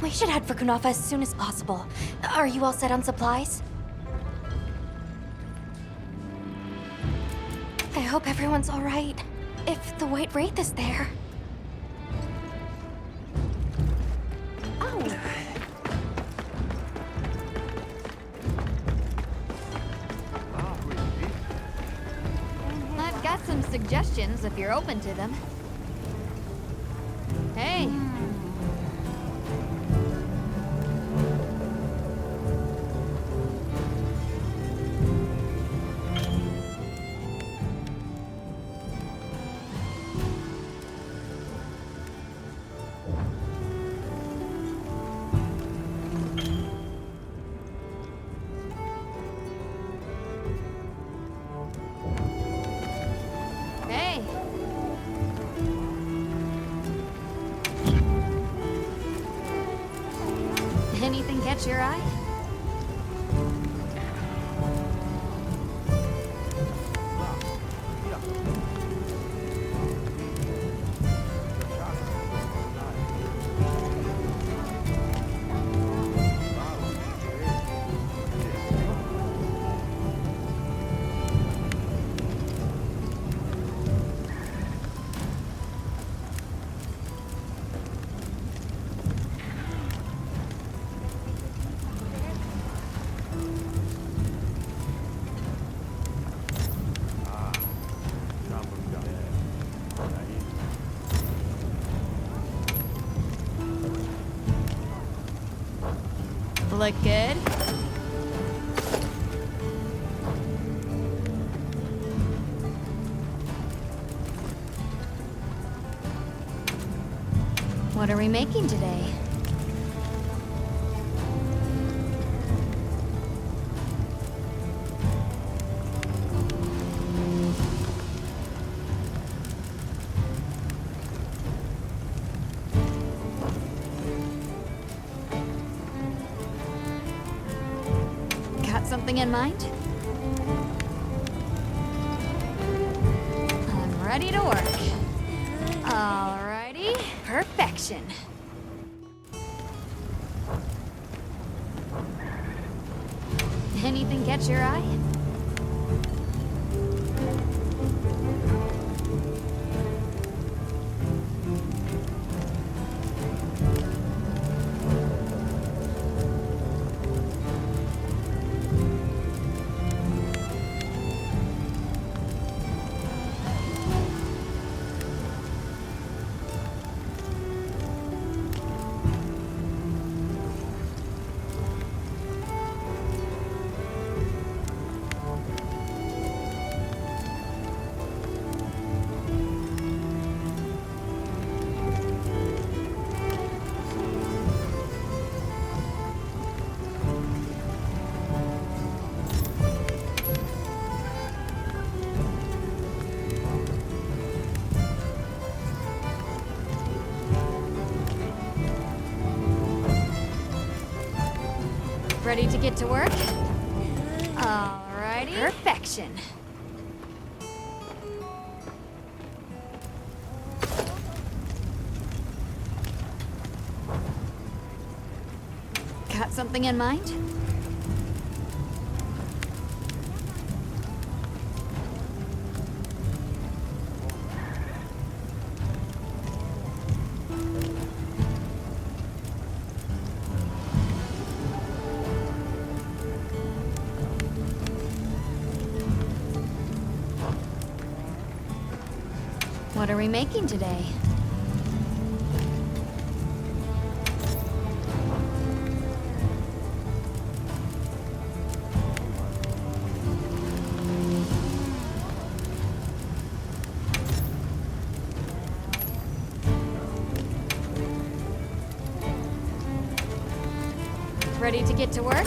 We should head for Kunafa as soon as possible. Are you all set on supplies? I hope everyone's all right. If the White Wraith is there. Oh. I've got some suggestions if you're open to them. Hey. Hey. Anything catch your eye? Look good? What are we making today? Got something in mind? I'm ready to work. Alrighty, perfection. Anything catch your eye? Ready to get to work? Alrighty. Perfection. Got something in mind? What are we making today? Ready to get to work?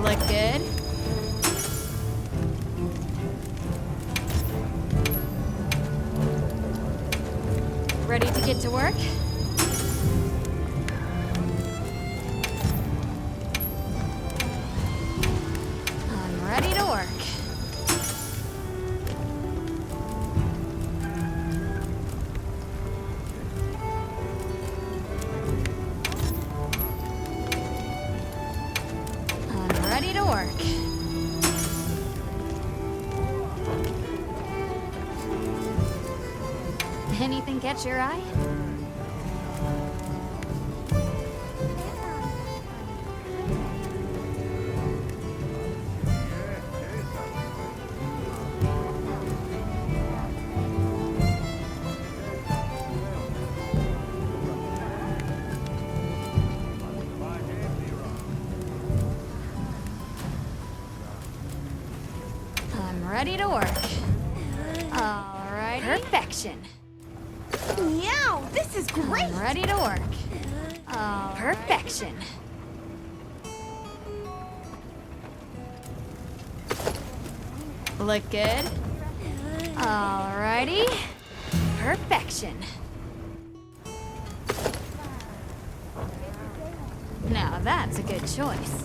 Look good? Ready to get to work? I'm ready to work. I'm ready to work. Anything catch your eye? I'm ready to work. Alrighty. Perfection. Meow, this is great! I'm ready to work. Perfection. Look good? Alrighty. Perfection. Now that's a good choice.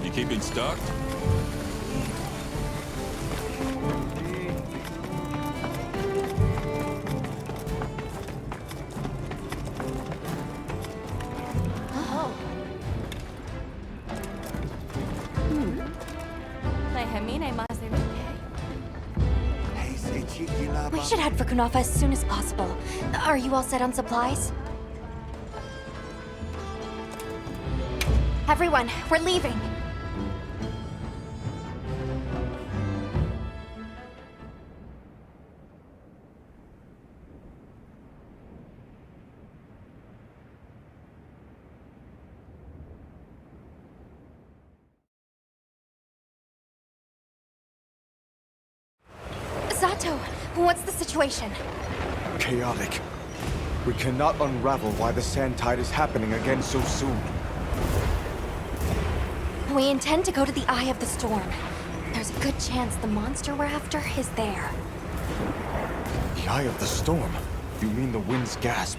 You keeping stocked? We should head for Kunafa as soon as possible. Are you all set on supplies? Everyone, we're leaving. Zato, what's the situation? Chaotic. We cannot unravel why the Sandtide is happening again so soon. We intend to go to the Eye of the Storm. There's a good chance the monster we're after is there. The Eye of the Storm? You mean the Wind's Gasp?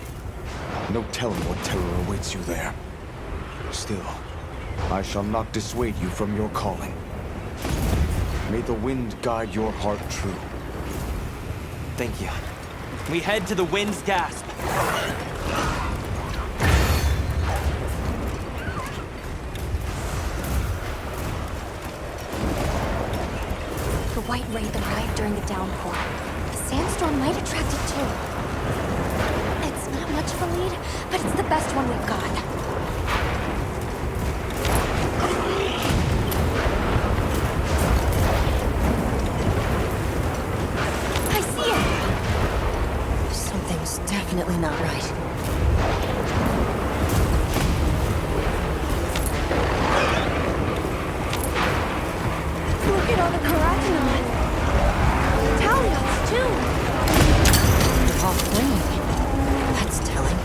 No telling what terror awaits you there. Still, I shall not dissuade you from your calling. May the wind guide your heart true. Thank you. We head to the Wind's Gasp. The White Wraith arrived during the downpour. The sandstorm might attract it too. It's not much of a lead, but it's the best one we've got. I see it! Something's definitely not right. Look at all the Karatanons. Taliots, too. All fleeing. That's telling.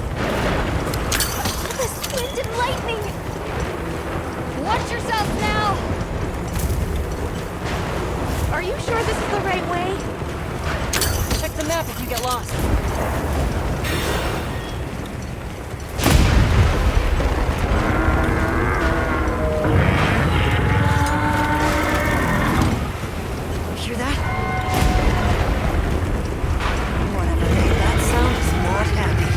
All this wind and lightning! Watch yourself now! Are you sure this is the right way? Check the map if you get lost. You hear that? Whatever made that sound is not happy.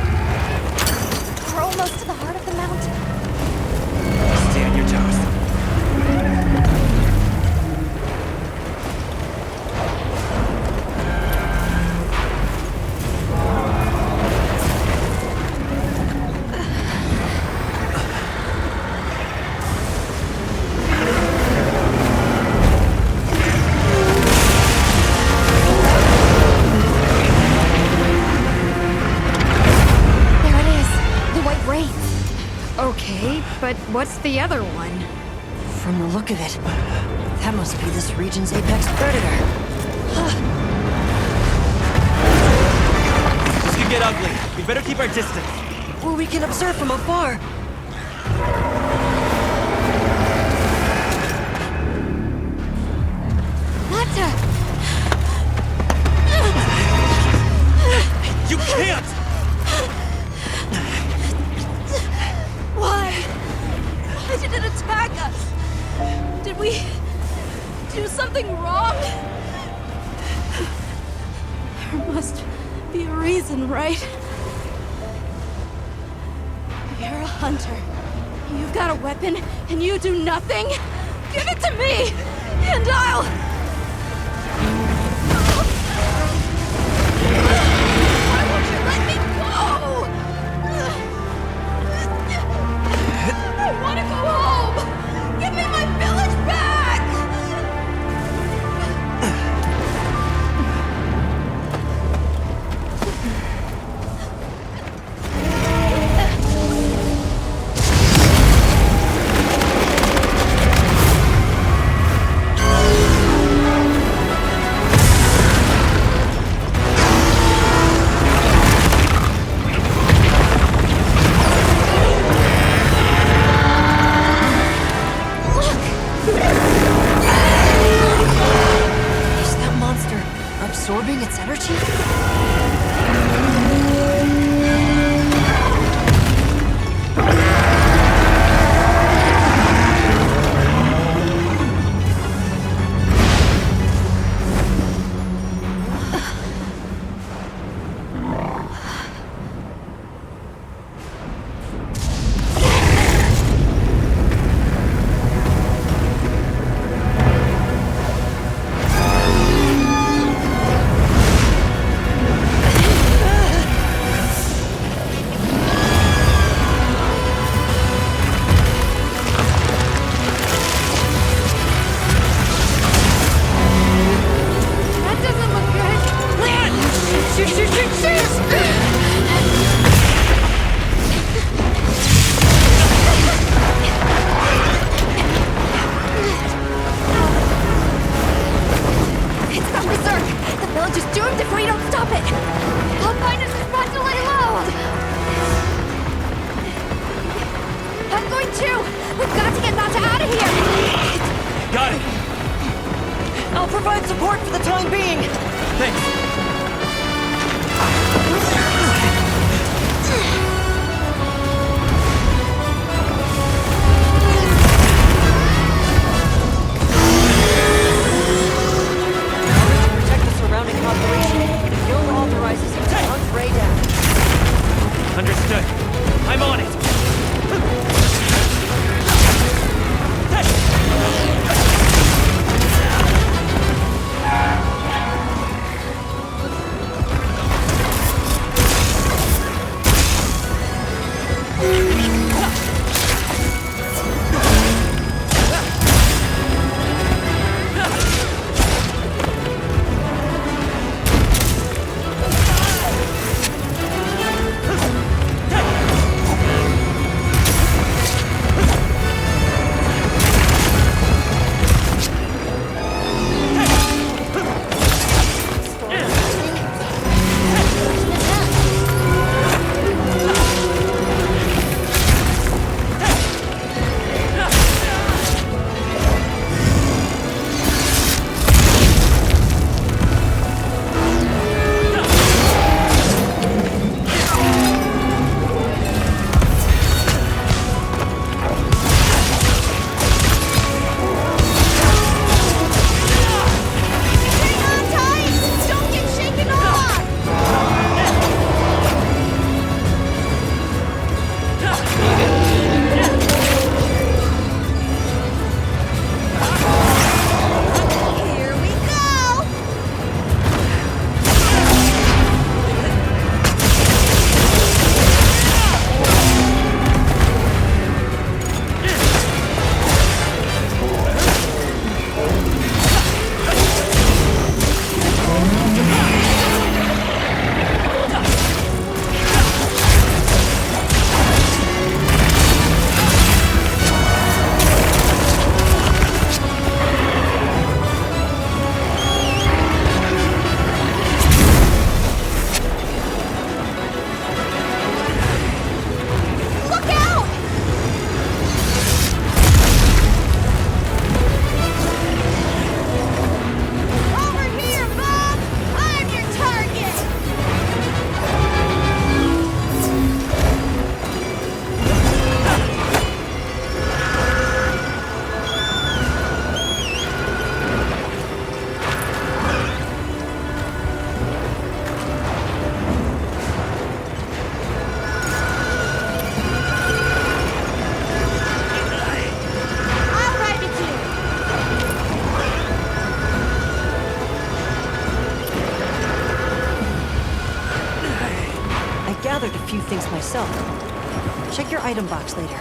We're almost to the heart of the mountain. Stay on your toes. There it is. The White Wraith. Okay, but what's the other one? From the look of it, that must be this region's apex predator. This could get ugly. We better keep our distance. Or we can observe from afar. Nata! You can't! Why? Why did it attack us? Did we do something wrong? There must be a reason, right? You're a hunter. You've got a weapon, and you do nothing? Give it to me, and I'll... Why won't you let me go? I want to go home! Give me my village back! Is that monster absorbing its energy? That doesn't look good! It's got berserk! The village is doomed if we don't stop it! I'll find a spot to lay low! I'm going too! We've got to get Nata out of here! Got it! I'll provide support for the time being. Thanks. To protect the surrounding population, the guild authorizes you to hunt Ray down. Understood. I'm on it. things myself. Check your item box later.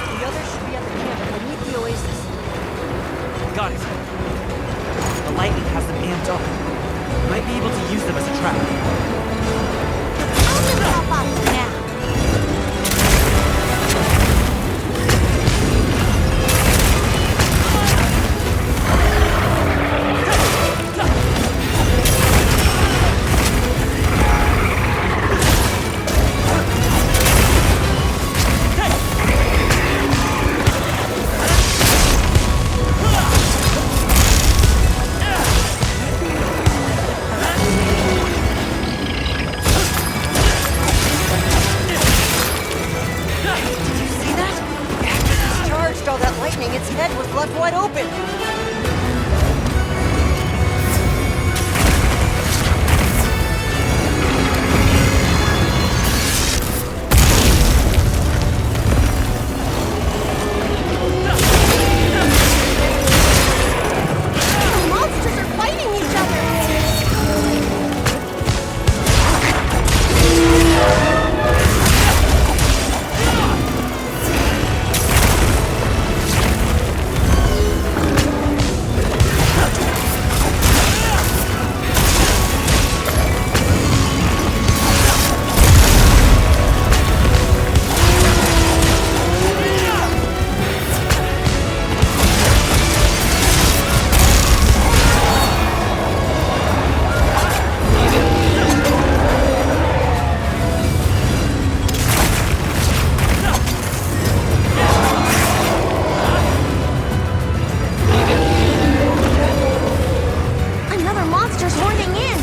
The others should be at the camp beneath the oasis. Got it. The lightning has them amped up. Might be able to use them as a trap. I'll just hop off now. All that lightning, its head was left wide open. The monsters are fighting each other. Another monster's horning in.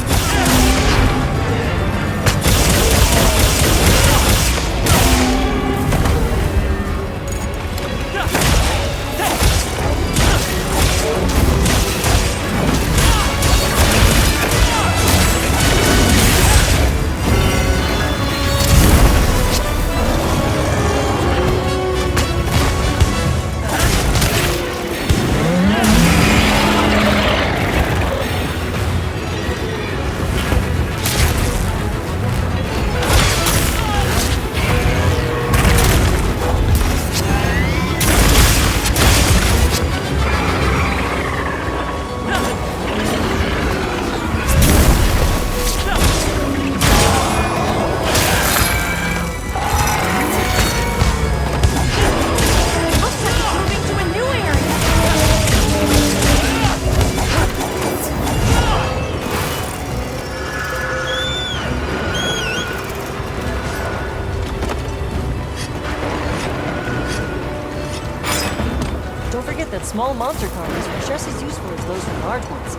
Don't forget that small monster colonies are just as useful as those from large ones.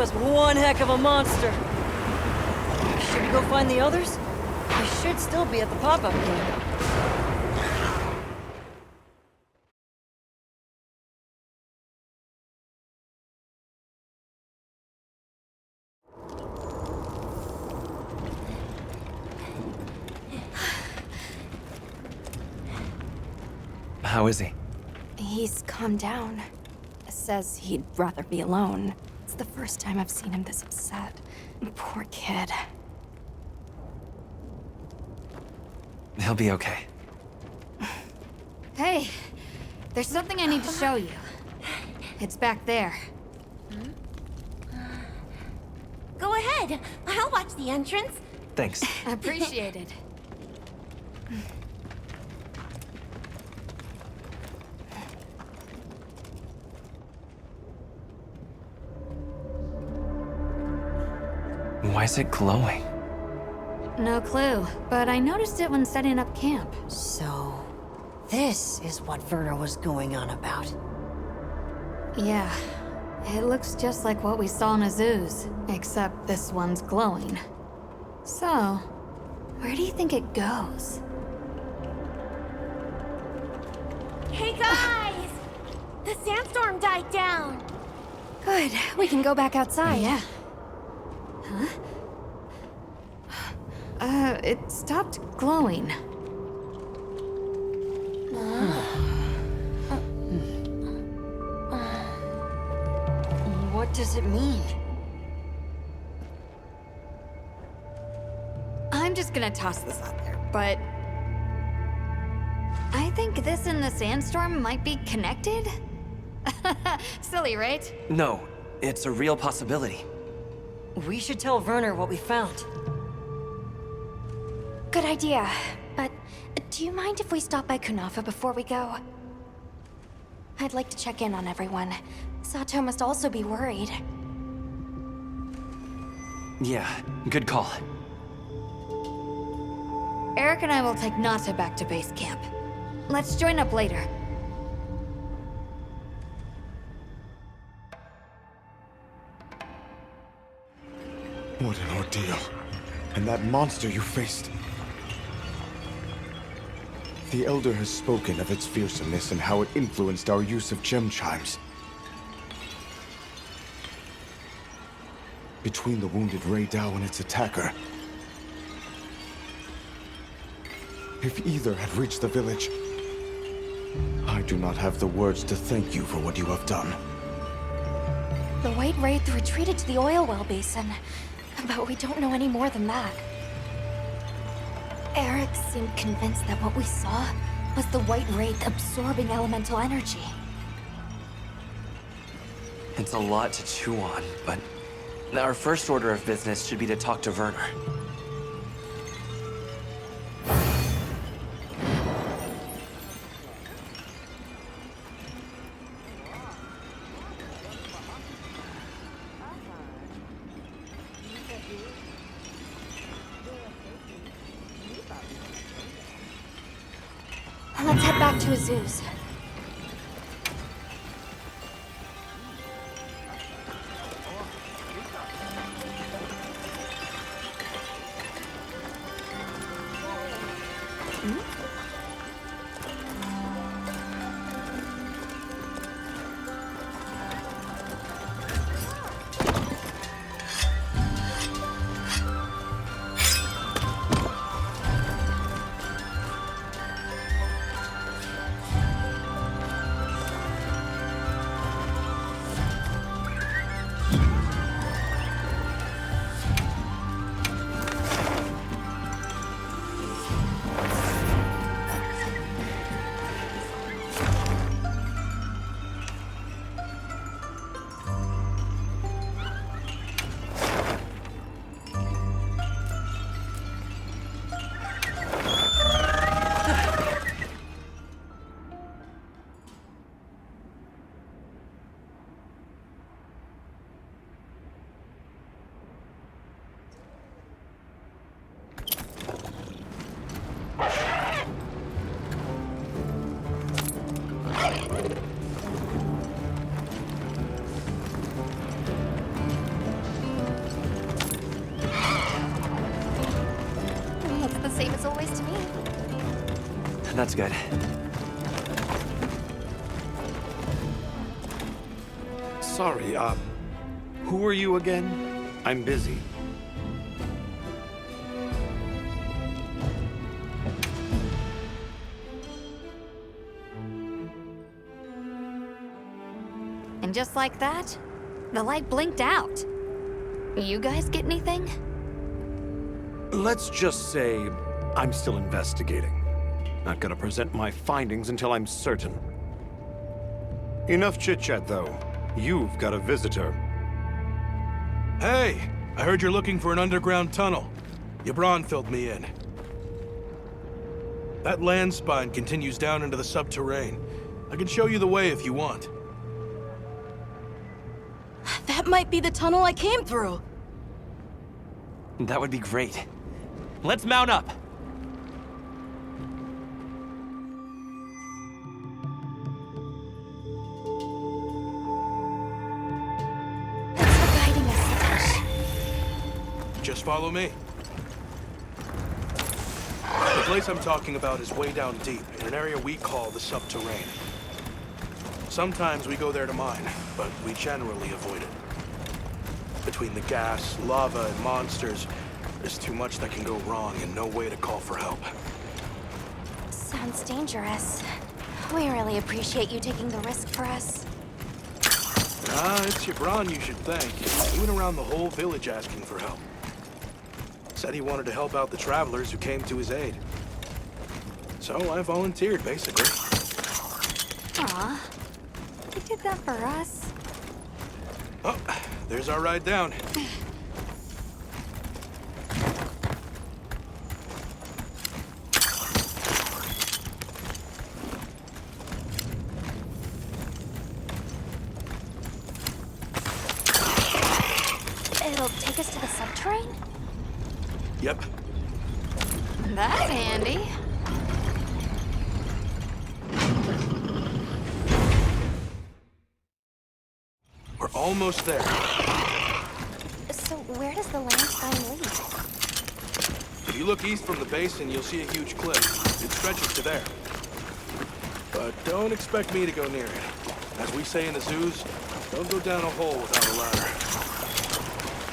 was one heck of a monster. Should we go find the others? We should still be at the pop-up camp. How is he? He's calmed down. Says he'd rather be alone. It's the first time I've seen him this upset. Poor kid. He'll be okay. Hey, there's something I need to show you. It's back there. Go ahead. I'll watch the entrance. Thanks. Appreciated. Why is it glowing? No clue, but I noticed it when setting up camp. So, this is what Werner was going on about. Yeah, it looks just like what we saw in Azu's, except this one's glowing. So, where do you think it goes? Hey guys! The sandstorm died down. Good. We can go back outside. Yeah. Huh? It stopped glowing. What does it mean? I'm just gonna toss this out there, but... I think this and the sandstorm might be connected? Silly, right? No, it's a real possibility. We should tell Werner what we found. Good idea. But do you mind if we stop by Kunafa before we go? I'd like to check in on everyone. Sato must also be worried. Yeah, good call. Eric and I will take Nata back to base camp. Let's join up later. What an ordeal. And that monster you faced. The Elder has spoken of its fearsomeness and how it influenced our use of gem chimes. Between the wounded Rei Dao and its attacker, if either had reached the village, I do not have the words to thank you for what you have done. The White Wraith retreated to the oil well basin, but we don't know any more than that. Eric seemed convinced that what we saw was the White Wraith absorbing elemental energy. It's a lot to chew on, but our first order of business should be to talk to Werner. Let's head back to Azu's. Same as always to me. That's good. Sorry, who are you again? I'm busy. And just like that, the light blinked out. You guys get anything? Let's just say I'm still investigating. Not gonna present my findings until I'm certain. Enough chit-chat, though. You've got a visitor. Hey! I heard you're looking for an underground tunnel. Yabron filled me in. That land spine continues down into the subterrane. I can show you the way if you want. That might be the tunnel I came through. That would be great. Let's mount up! Thanks for guiding us, Satoshi. Just follow me. The place I'm talking about is way down deep, in an area we call the subterrane. Sometimes we go there to mine, but we generally avoid it. Between the gas, lava, and monsters, there's too much that can go wrong and no way to call for help. Sounds dangerous. We really appreciate you taking the risk for us. It's Yabron you should thank. He went around the whole village asking for help. Said he wanted to help out the travelers who came to his aid. So I volunteered, basically. Aw, he did that for us. Oh, there's our ride down. It'll take us to the subterrane? Yep. That's handy. We're almost there. So where does the landslide lead? If you look east from the basin, you'll see a huge cliff. It stretches to there. But don't expect me to go near it. As we say in the zoos, don't go down a hole without a ladder.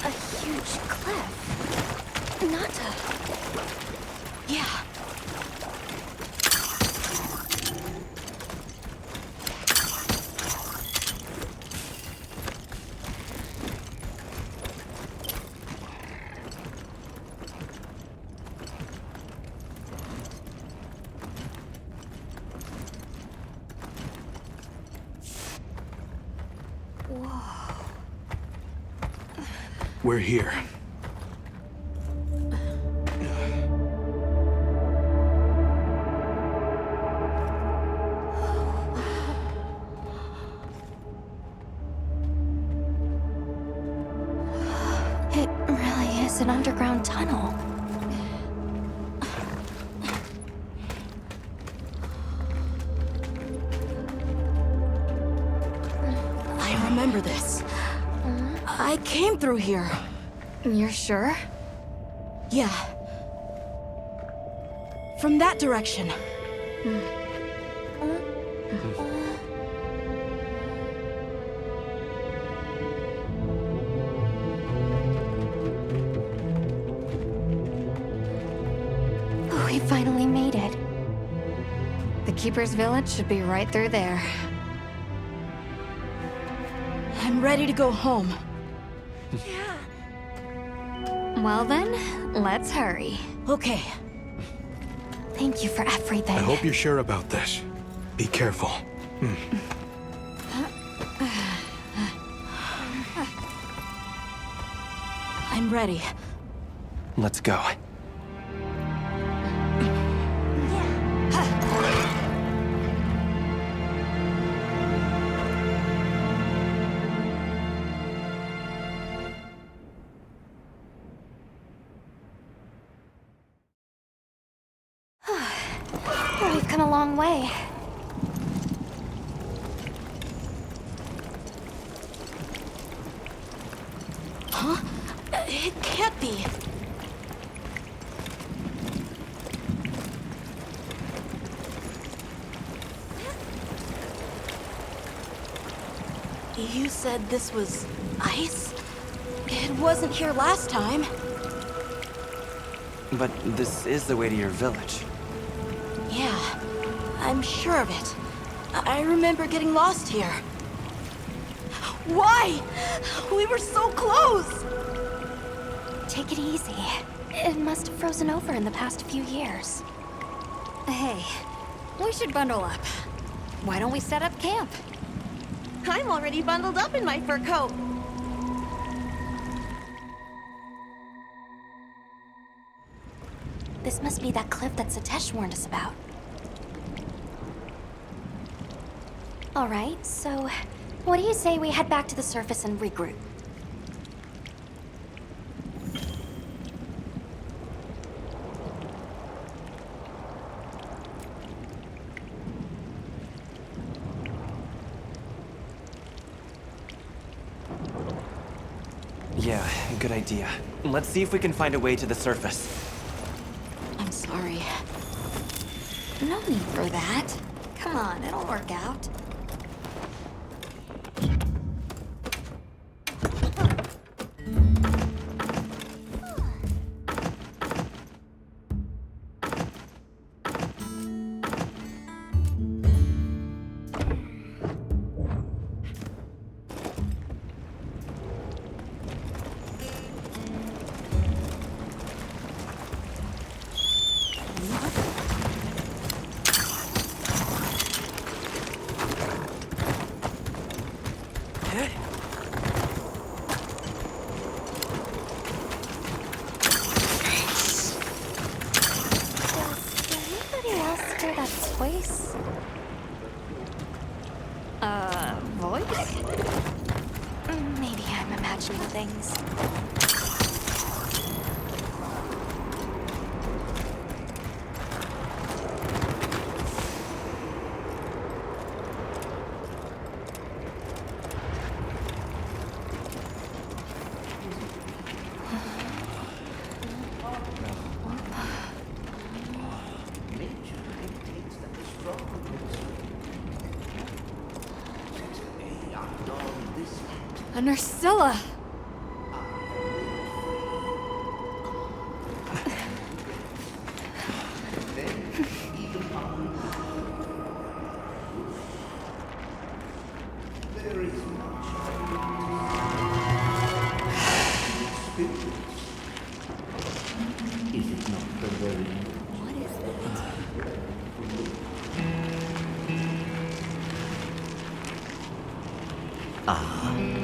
A huge cliff. Nata. Yeah. We're here. It really is an underground tunnel. I remember this. I came through here. You're sure? Yeah. From that direction. We finally made it. The Keeper's Village should be right through there. I'm ready to go home. Well then, let's hurry. Okay. Thank you for everything. I hope you're sure about this. Be careful. I'm ready. Let's go. We've come a long way. Huh? It can't be. You said this was ice? It wasn't here last time. But this is the way to your village. Yeah, I'm sure of it. I remember getting lost here. Why? We were so close! Take it easy. It must have frozen over in the past few years. Hey, we should bundle up. Why don't we set up camp? I'm already bundled up in my fur coat. This must be that cliff that Satesh warned us about. All right, so what do you say we head back to the surface and regroup? Yeah, good idea. Let's see if we can find a way to the surface. I'm sorry. No need for that. Come on, it'll work out. Voice? Voice? Maybe I'm imagining things. A Nursilla!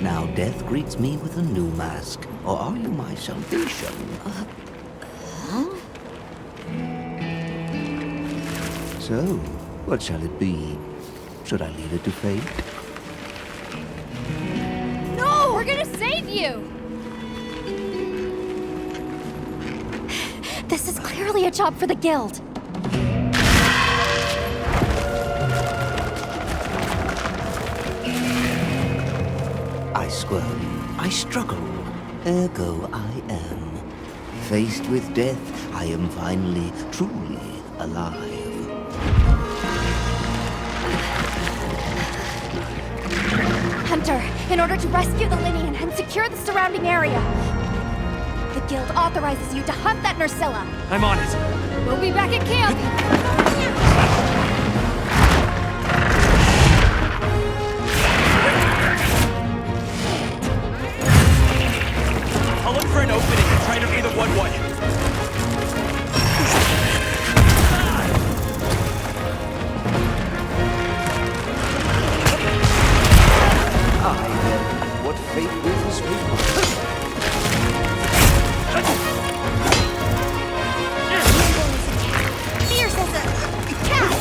Now death greets me with a new mask. Or are you my salvation? So, what shall it be? Should I leave it to fate? No! We're gonna save you! This is clearly a job for the guild. I squirm, I struggle, ergo I am. Faced with death, I am finally, truly alive. Hunter, in order to rescue the Linian and secure the surrounding area, the guild authorizes you to hunt that Nursilla. I'm on it. We'll be back at camp! I'll look for an opening and try to be the one-one. I am what fate wills me. Fierce as a cat!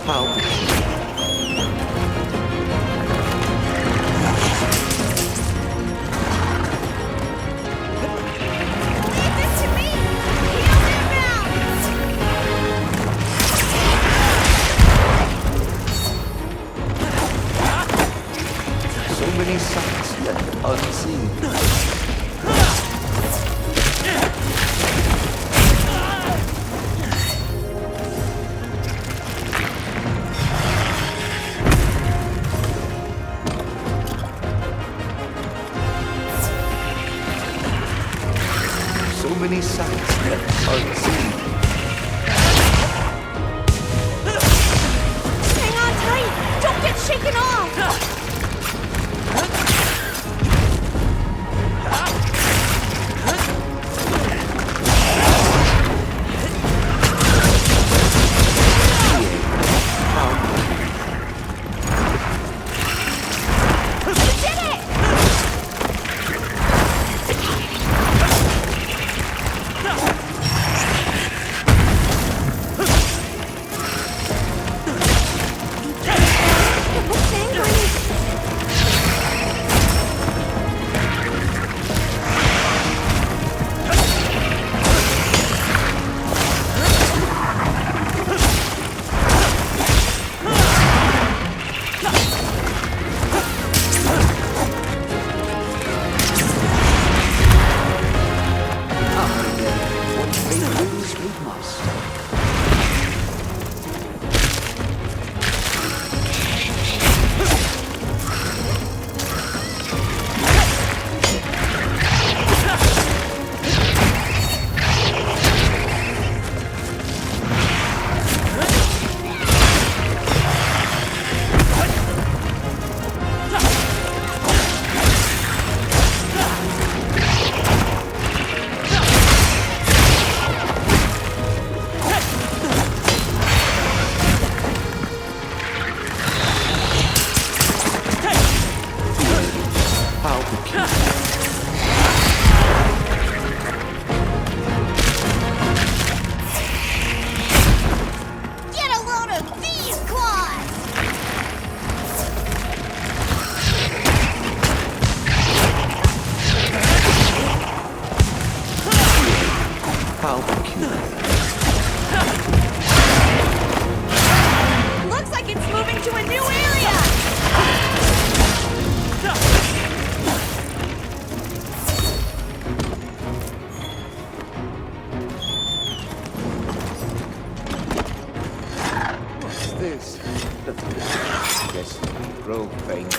How could she? Leave this to me! Heal him now! So many sights left unseen. many sights unseen. Hang on tight! Don't get shaken off! Looks like it's moving to a new area! What's this? Yes, grow faint.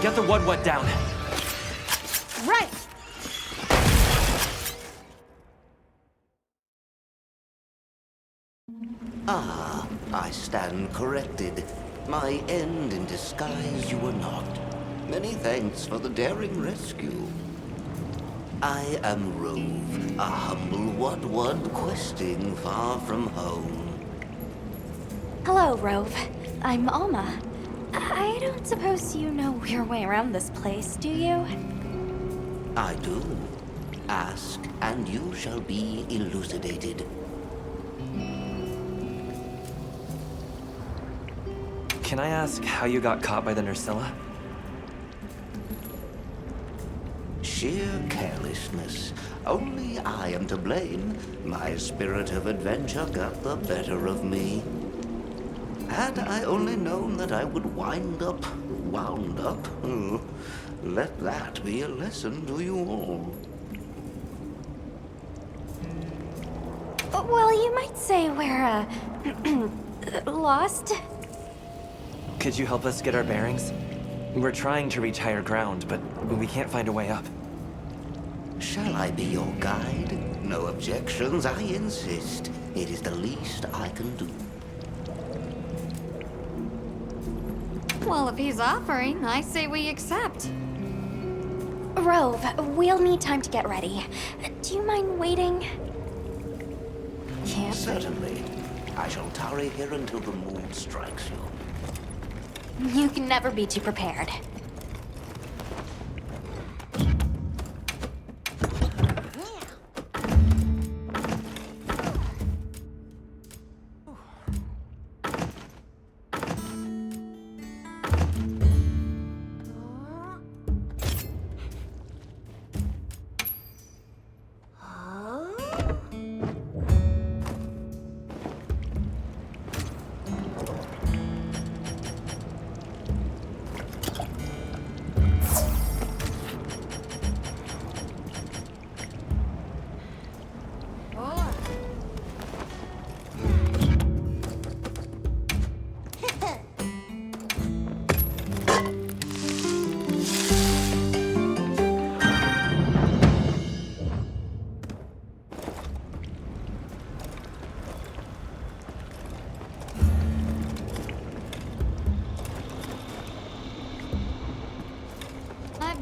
Get the what down. Right! Ah, I stand corrected. My end in disguise you were not. Many thanks for the daring rescue. I am Rove, a humble what questing far from home. Hello, Rove. I'm Alma. I don't suppose you know your way around this place, do you? I do. Ask, and you shall be elucidated. Can I ask how you got caught by the Nursilla? Sheer carelessness. Only I am to blame. My spirit of adventure got the better of me. Had I only known that I would wound up, let that be a lesson to you all. Well, you might say we're, lost. Could you help us get our bearings? We're trying to reach higher ground, but we can't find a way up. Shall I be your guide? No objections, I insist. It is the least I can do. Well, if he's offering, I say we accept. Rove, we'll need time to get ready. Do you mind waiting? Can't. Certainly. I shall tarry here until the moon strikes you. You can never be too prepared.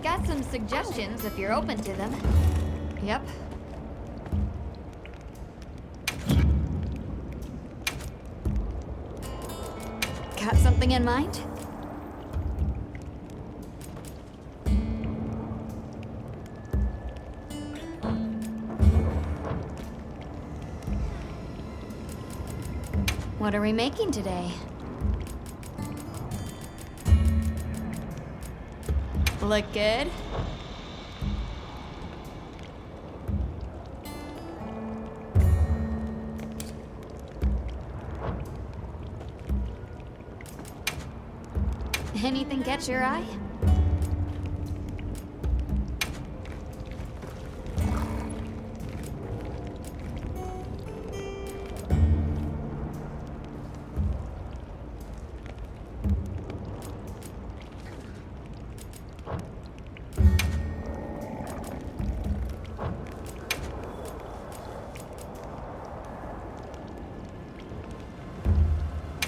Got some suggestions if you're open to them. Yep. Got something in mind? What are we making today? Look good? Anything catch your eye?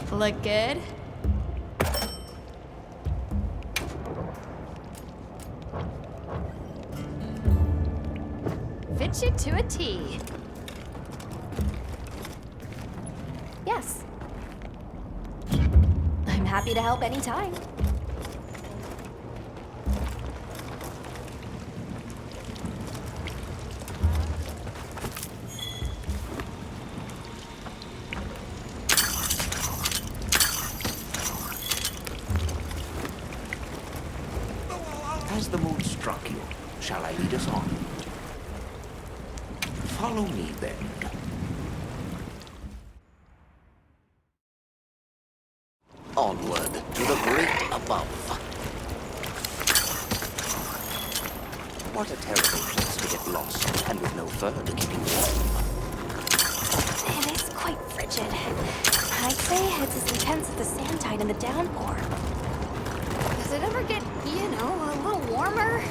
Look good? Fit you to a T. Yes. I'm happy to help anytime. Has the mood struck you? Shall I lead us on? Follow me, then. Onward to the great above. What a terrible place to get lost, and with no fur to keep you warm. It is quite frigid. I'd say it's as intense as the Sandtide in the downpour. Does it ever get, a little warmer? Night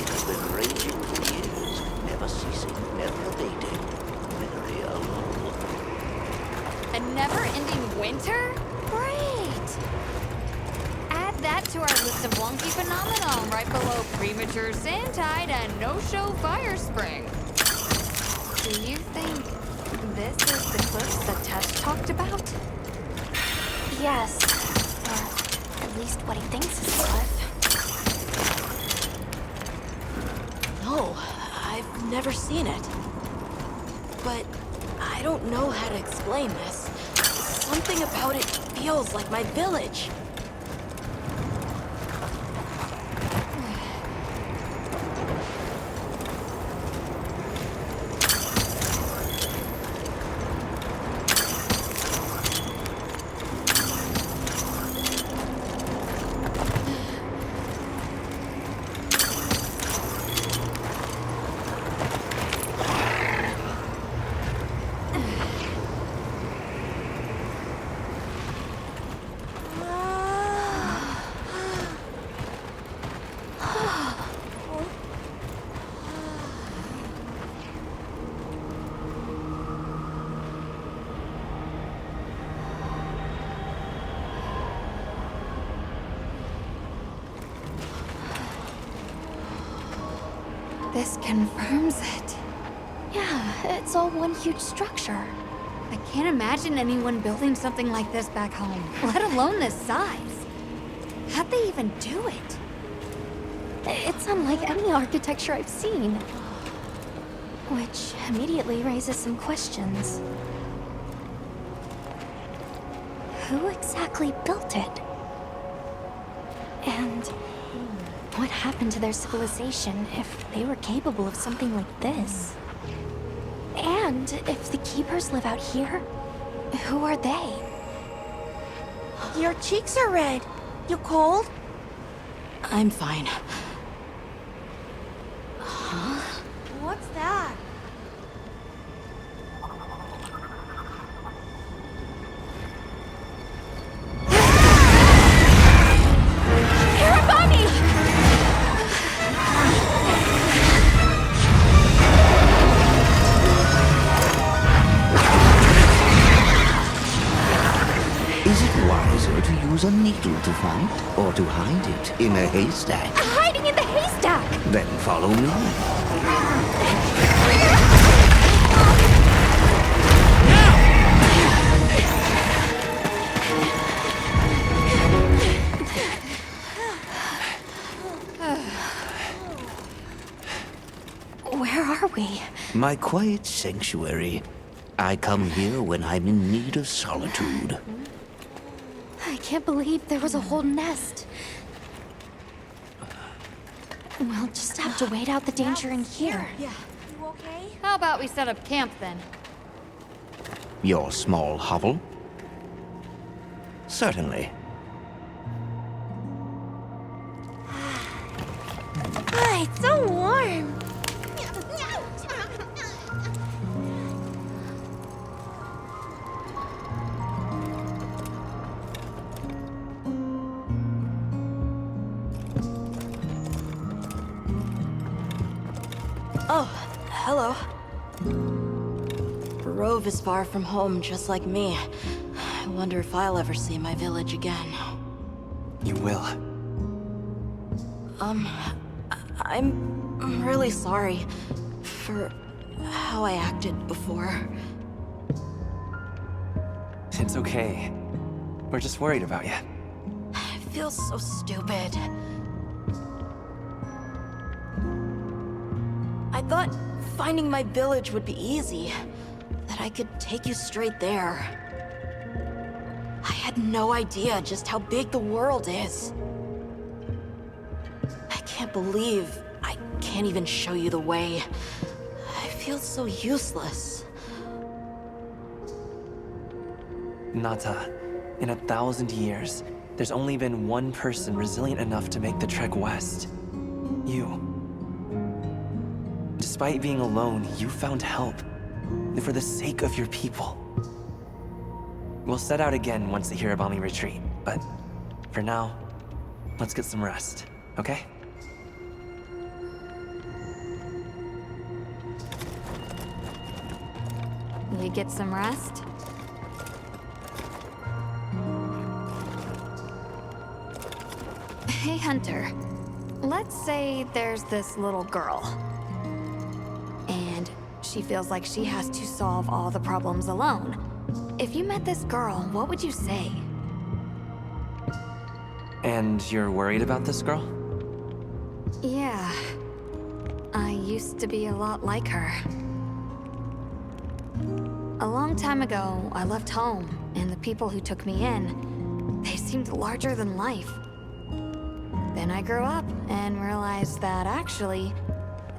has been raging for years, never ceasing, never abating. Very alone. A never-ending winter? Great! Add that to our list of wonky phenomenon right below premature Sandtide and no-show fire spring. Do you think this is the cliffs that Tesh talked about? Yes. Or at least what he thinks is a cliff. No, I've never seen it. But I don't know how to explain this. Something about it feels like my village. This confirms it. Yeah, it's all one huge structure. I can't imagine anyone building something like this back home, let alone this size. How'd they even do it? It's unlike any architecture I've seen. Which immediately raises some questions. Who exactly built it? And what happened to their civilization if they were capable of something like this? And if the Keepers live out here, who are they? Your cheeks are red. You cold? I'm fine. What's that? Is it wiser to use a needle to fight, or to hide it in a haystack? Hiding in the haystack! Then follow me. Where are we? My quiet sanctuary. I come here when I'm in need of solitude. I can't believe there was a whole nest. We'll just have to wait out the danger in here. Yeah. You okay? How about we set up camp then? Your small hovel? Certainly. Ah, it's so warm. Oh, hello. Rove is far from home, just like me. I wonder if I'll ever see my village again. You will. I'm really sorry for how I acted before. It's okay. We're just worried about you. I feel so stupid. I thought finding my village would be easy. That I could take you straight there. I had no idea just how big the world is. I can't believe I can't even show you the way. I feel so useless. Nata, in 1,000 years, there's only been one person resilient enough to make the trek west. You. Despite being alone, you found help. For the sake of your people. We'll set out again once the Hirabami retreat, but For now, let's get some rest, okay? You get some rest? Hey, Hunter. Let's say there's this little girl. And she feels like she has to solve all the problems alone. If you met this girl, what would you say? And you're worried about this girl? Yeah. I used to be a lot like her. A long time ago, I left home, and the people who took me in, they seemed larger than life. Then I grew up and realized that actually,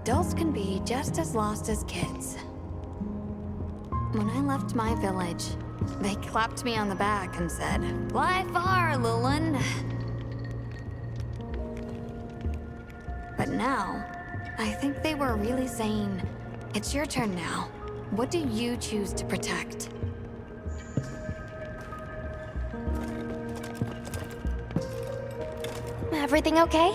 adults can be just as lost as kids. When I left my village, they clapped me on the back and said, "Fly far, Lulin." But now, I think they were really saying, "It's your turn now. What do you choose to protect?" Everything okay?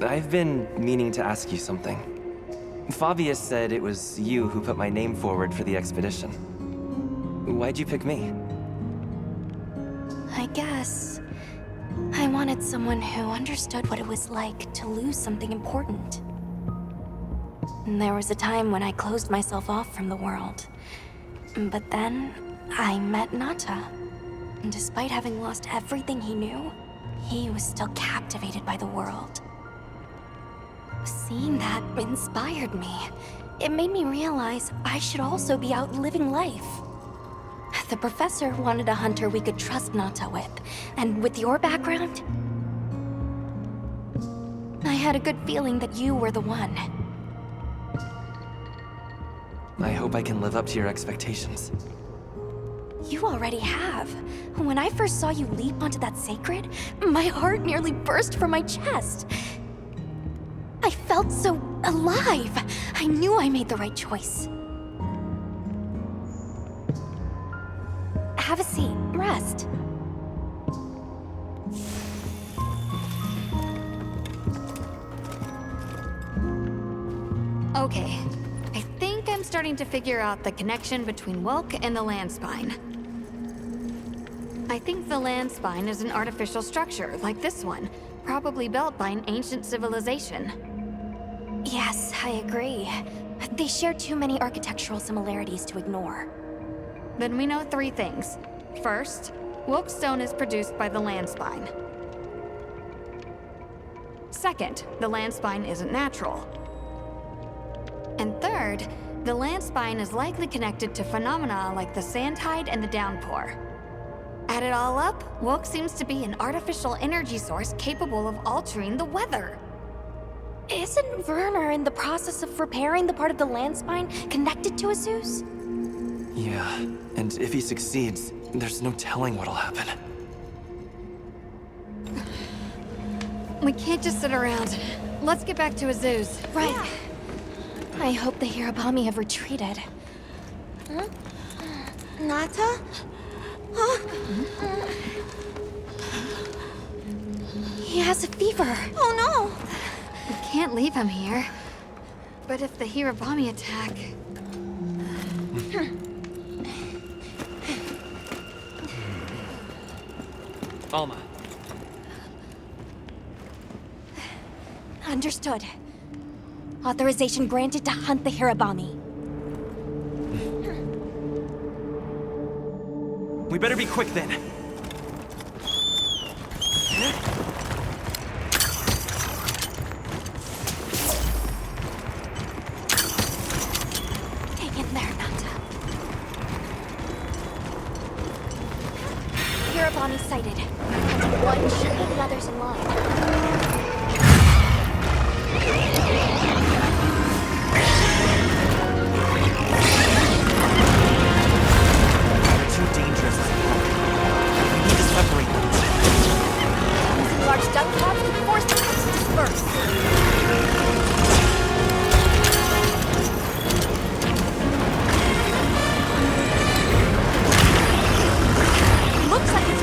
I've been meaning to ask you something. Fabius said it was you who put my name forward for the expedition. Why'd you pick me? I guess I wanted someone who understood what it was like to lose something important. There was a time when I closed myself off from the world. But then, I met Nata. And despite having lost everything he knew, he was still captivated by the world. Seeing that inspired me. It made me realize I should also be out living life. The professor wanted a hunter we could trust Nata with. And with your background, I had a good feeling that you were the one. I hope I can live up to your expectations. You already have. When I first saw you leap onto that sacred, my heart nearly burst from my chest. I felt so alive. I knew I made the right choice. Have a seat. Rest. Okay. I think I'm starting to figure out the connection between Wilk and the land spine. I think the land spine is an artificial structure, like this one, probably built by an ancient civilization. Yes, I agree. They share too many architectural similarities to ignore. Then we know 3 things. First, Wilk stone is produced by the land spine. Second, the land spine isn't natural. And third, the land spine is likely connected to phenomena like the Sandtide and the downpour. Add it all up, Wilk seems to be an artificial energy source capable of altering the weather. Isn't Werner in the process of repairing the part of the land spine connected to Azus? Yeah, and if he succeeds, there's no telling what'll happen. We can't just sit around. Let's get back to Azus. Right. I hope the Hirabami have retreated. Huh? Nata? Huh? He has a fever. Oh no! We can't leave him here. But if the Hirabami attack... Alma. Understood. Authorization granted to hunt the Hirabami. We better be quick then. Hang in there, Nata. Hirabami sighted. One should put the others in line. Large dung clouds could force them to disperse. Looks like it's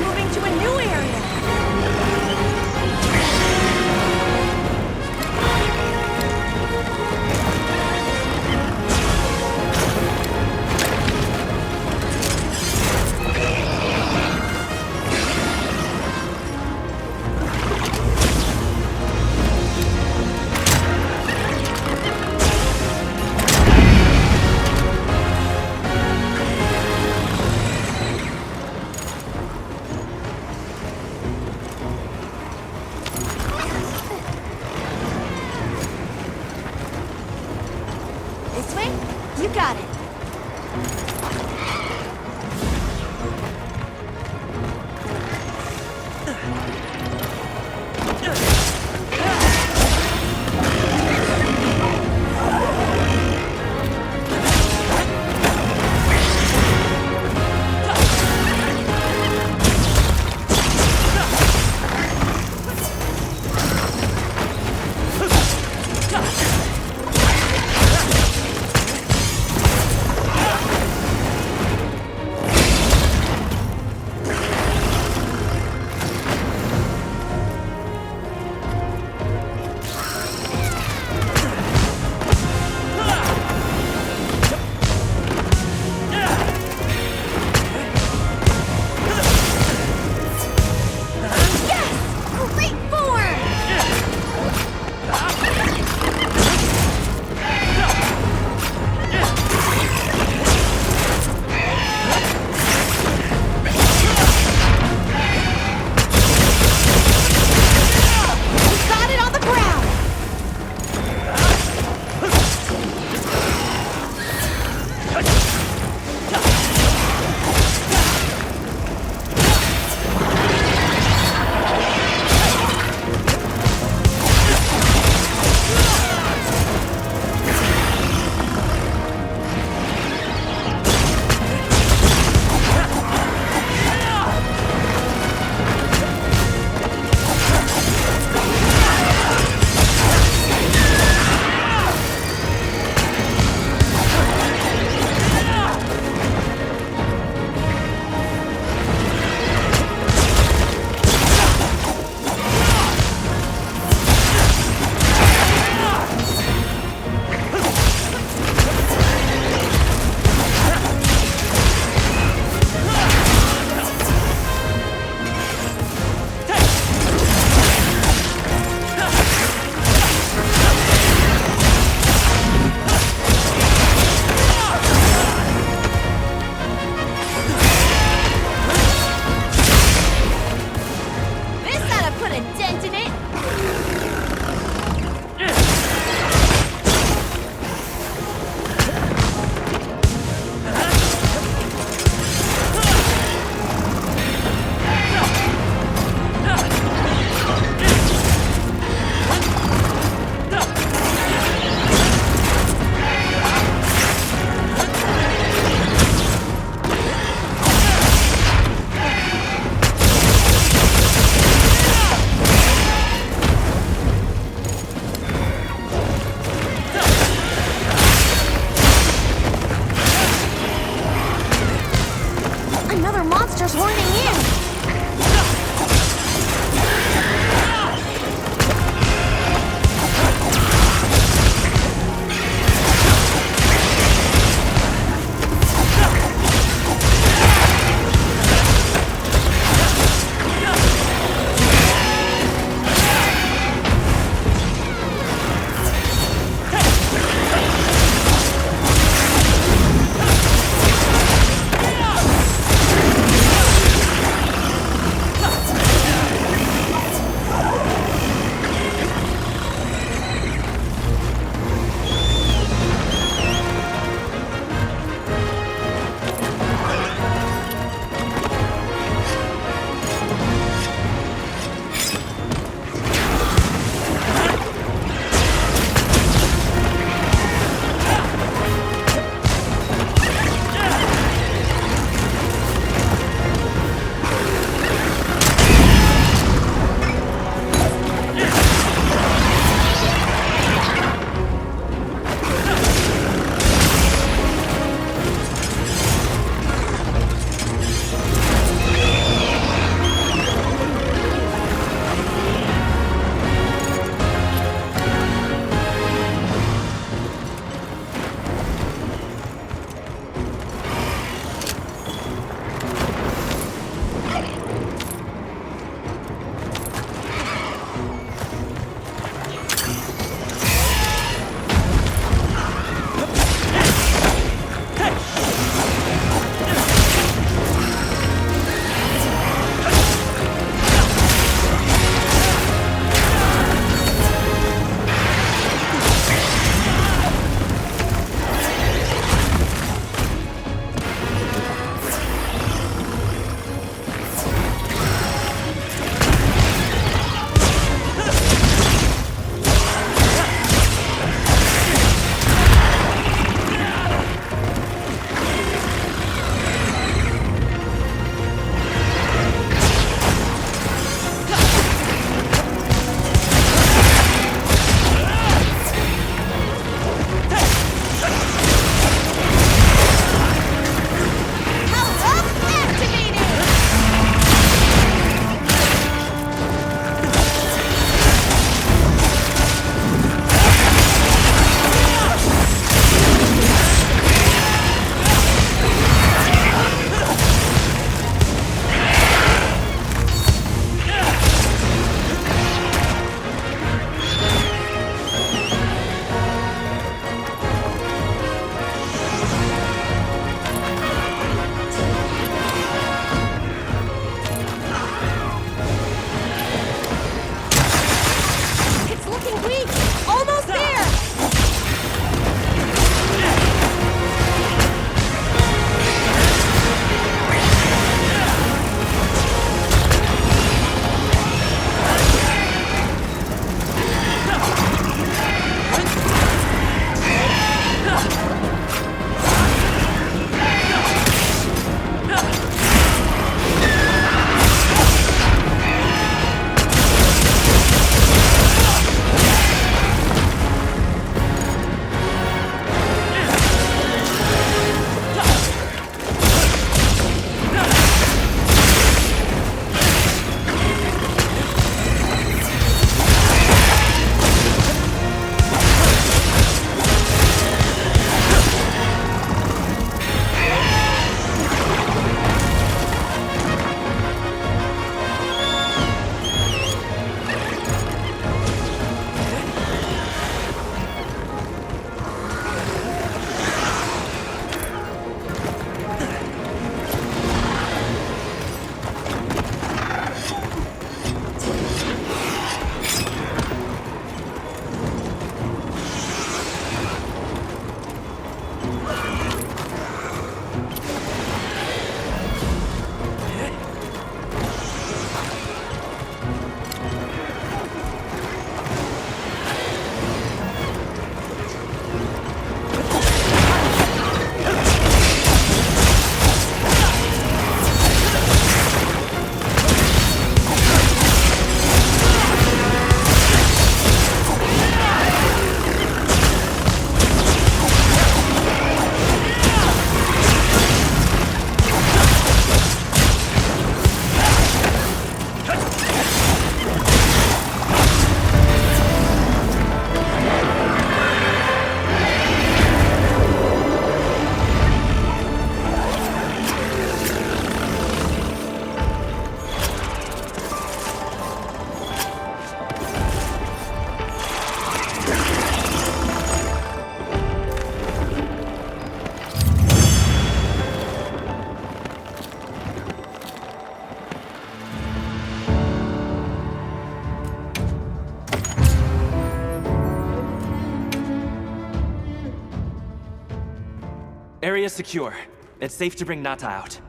Area's secure. It's safe to bring Nata out.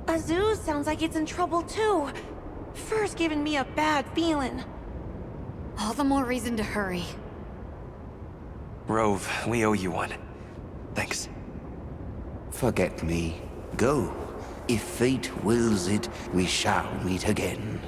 Azuz sounds like it's in trouble too. First giving me a bad feeling. All the more reason to hurry. Rove, we owe you one. Thanks. Forget me. Go. If fate wills it, we shall meet again.